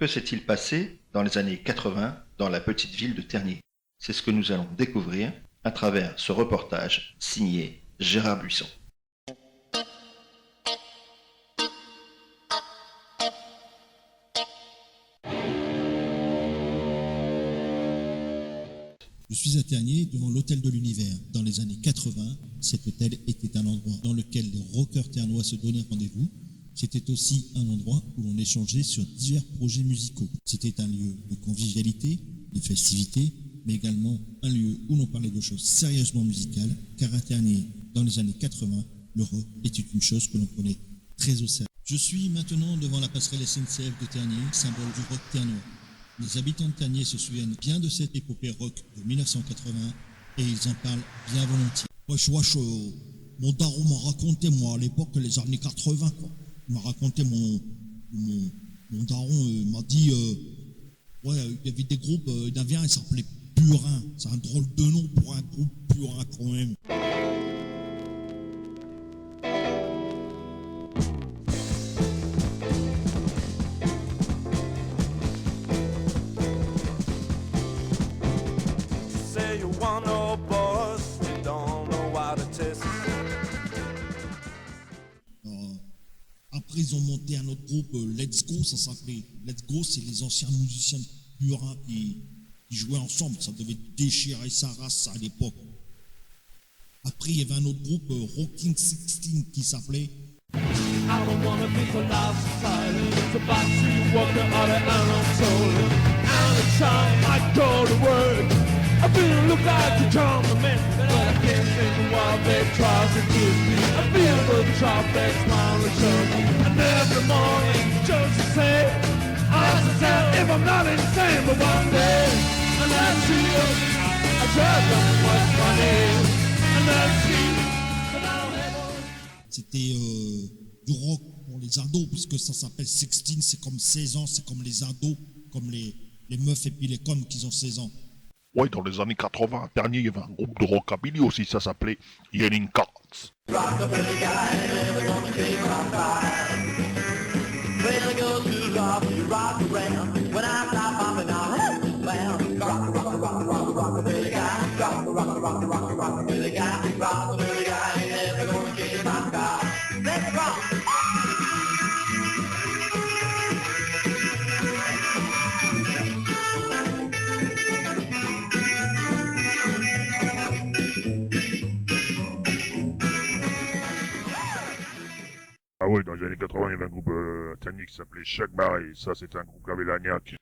Que s'est-il passé dans les années 80 dans la petite ville de Tergnier? C'est ce que nous allons découvrir à travers ce reportage signé Gérard Buisson. Je suis à Tergnier, devant l'hôtel de l'Univers. Dans les années 80, cet hôtel était un endroit dans lequel les rockers ternois se donnaient rendez-vous. C'était aussi un endroit où l'on échangeait sur divers projets musicaux. C'était un lieu de convivialité, de festivité, mais également un lieu où l'on parlait de choses sérieusement musicales, car à Tergnier, dans les années 80, le rock était une chose que l'on prenait très au sérieux. Je suis maintenant devant la passerelle SNCF de Tergnier, symbole du rock ternois. Les habitants de Tergnier se souviennent bien de cette épopée rock de 1980 et ils en parlent bien volontiers. Wesh, mon daron m'a raconté, moi, à l'époque, les années 80, quoi. Il m'a raconté, mon daron m'a dit, il y avait des groupes, il y en avait un, il s'appelait Purin. C'est un drôle de nom pour un groupe Purin, quand même. Après, ils ont monté un autre groupe, Let's Go, ça s'appelait. Let's Go, c'est les anciens musiciens Purin qui jouaient ensemble. Ça devait déchirer sa race à l'époque. Après, il y avait un autre groupe, Rocking 16, qui s'appelait. I don't wanna be the last silent. It's about to walk out of an soul. And the time I go to work, I feel look like a common man, but I can't think while they try to kiss me. I feel the trumpet smile return, and every morning just to say, I'm sad if I'm not insane, but one day, and that's you, I just don't want my name, and that's you. C'était du rock pour les ados, puisque ça s'appelle 16, c'est comme 16 ans, c'est comme les ados, comme les meufs et puis les coms qui ont 16 ans. Ouais, dans les années 80, à Tergnier, il y avait un groupe de rockabilly aussi, ça s'appelait Yelling Cats. Ah ouais, dans les années 80, il y avait un groupe à Tergnier qui s'appelait Chuck Barry. Ça, c'était un groupe qui avait l'agnac.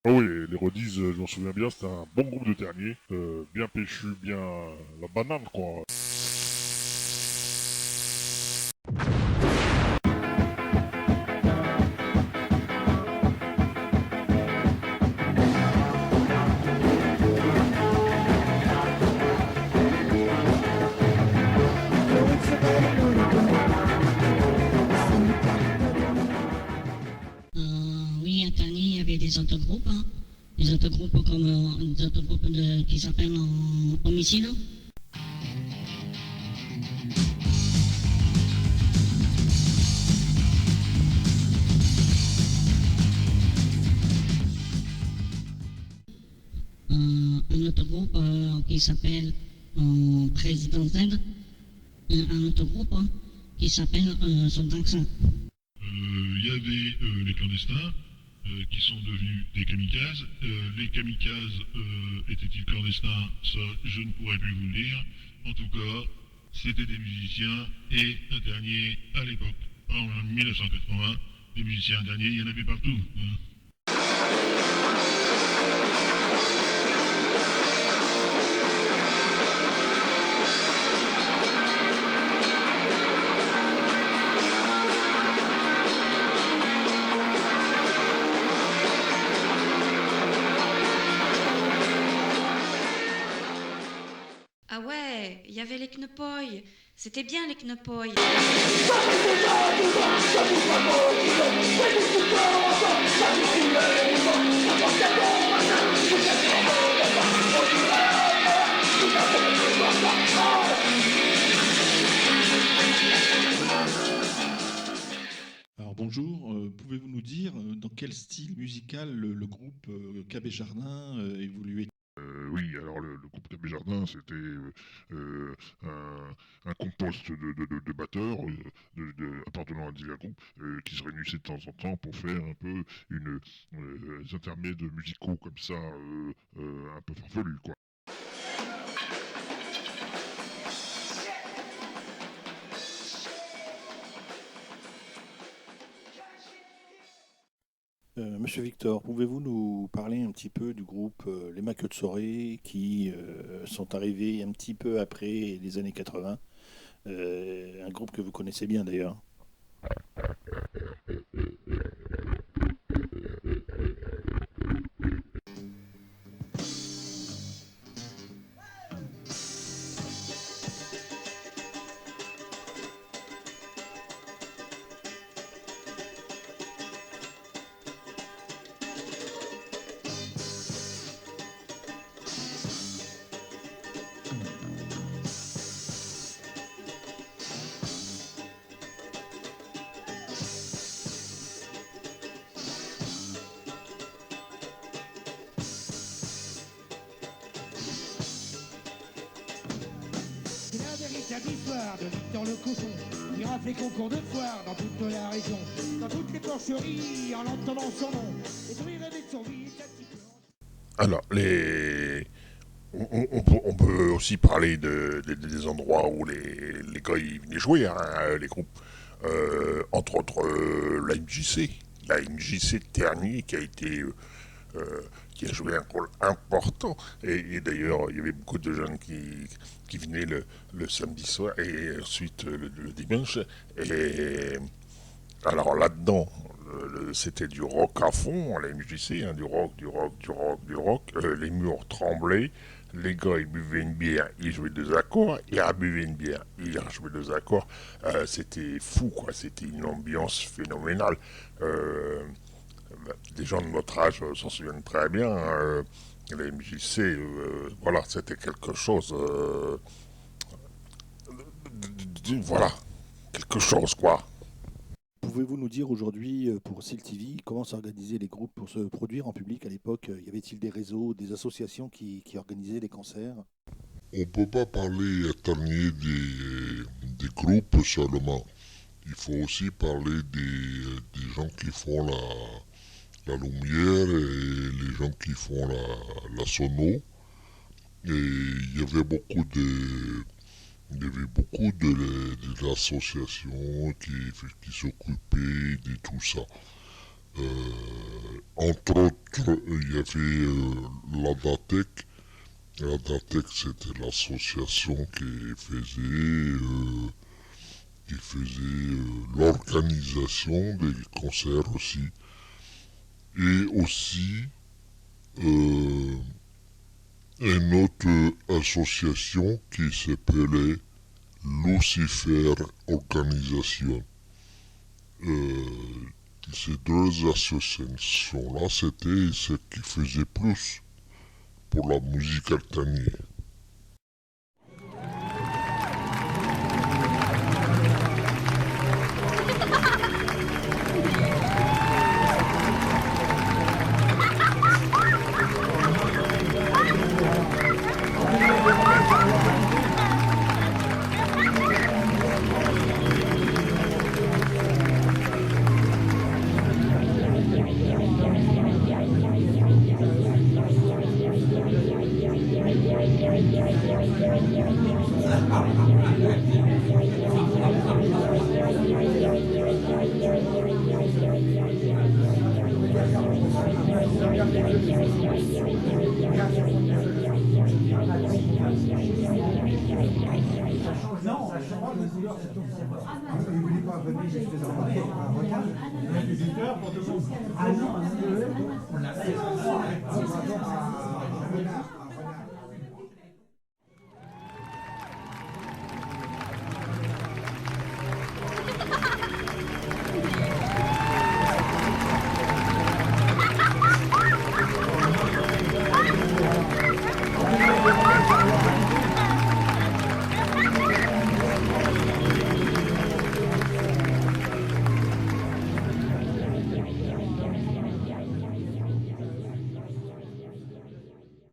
Ah oui, les Rodies, je m'en souviens bien, c'était un bon groupe de Tergnier, bien péchu, bien la banane quoi. Oui, à Tergnier, il y avait des autogroupes, hein. Des autogroupes comme des autogroupes qui s'appellent en homicide. Un autogroupe qui s'appelle Président Z, un autogroupe qui s'appelle Soldat Xa. Il y avait les clandestins qui sont devenus des kamikazes. Les kamikazes étaient-ils clandestins? Ça, je ne pourrais plus vous le dire. En tout cas, c'était des musiciens et un dernier à l'époque. En 1980, les musiciens derniers, il y en avait partout. Hein. vrai. Il y avait les Knepoy. C'était bien les Knepoy. Alors bonjour, pouvez-vous nous dire dans quel style musical le groupe KB Jardin évoluait? Oui, alors le groupe KB Jardin, c'était un compost de batteurs appartenant à divers groupes qui se réunissaient de temps en temps pour faire un peu des intermèdes musicaux comme ça, un peu farfelus, quoi. Monsieur Victor, pouvez-vous nous parler un petit peu du groupe Les Maqueux de Soré qui sont arrivés un petit peu après les années 80, un groupe que vous connaissez bien d'ailleurs. C'est la véritable histoire de Victor le cochon qui rafle les concours de foire dans toute la région. Dans toutes les porcheries, en entendant son nom, et tout il rêvait de son vie. Alors, on peut aussi parler des endroits où les gars ils venaient jouer, hein, les groupes. Entre autres, la MJC de Tergnier qui a joué un rôle important. Et d'ailleurs, il y avait beaucoup de jeunes qui venaient le samedi soir et ensuite le dimanche. Et alors là-dedans, c'était du rock à fond, à la MJC, hein, du rock. Les murs tremblaient, les gars ils buvaient une bière, ils jouaient deux accords, ils rebuvaient une bière, ils rejouaient deux accords. C'était fou, quoi, c'était une ambiance phénoménale. Des gens de notre âge s'en souviennent très bien. La MJC, voilà, c'était quelque chose. Voilà, quelque chose, quoi. Pouvez-vous nous dire aujourd'hui pour SIL TV comment s'organisaient les groupes pour se produire en public à l'époque? Y avait-il des réseaux, des associations qui organisaient des concerts? On ne peut pas parler à Tergnier des groupes seulement. Il faut aussi parler des gens qui font la lumière et les gens qui font la sono. Et il y avait beaucoup d'associations qui s'occupaient de tout ça. Entre autres, il y avait la DATEC. La DATEC, c'était l'association qui faisait l'organisation des concerts aussi. Et aussi une autre association qui s'appelait Lucifer Organisation. Ces deux associations-là, c'était ce qui faisait plus pour la musique alternative. Ah non, on a fait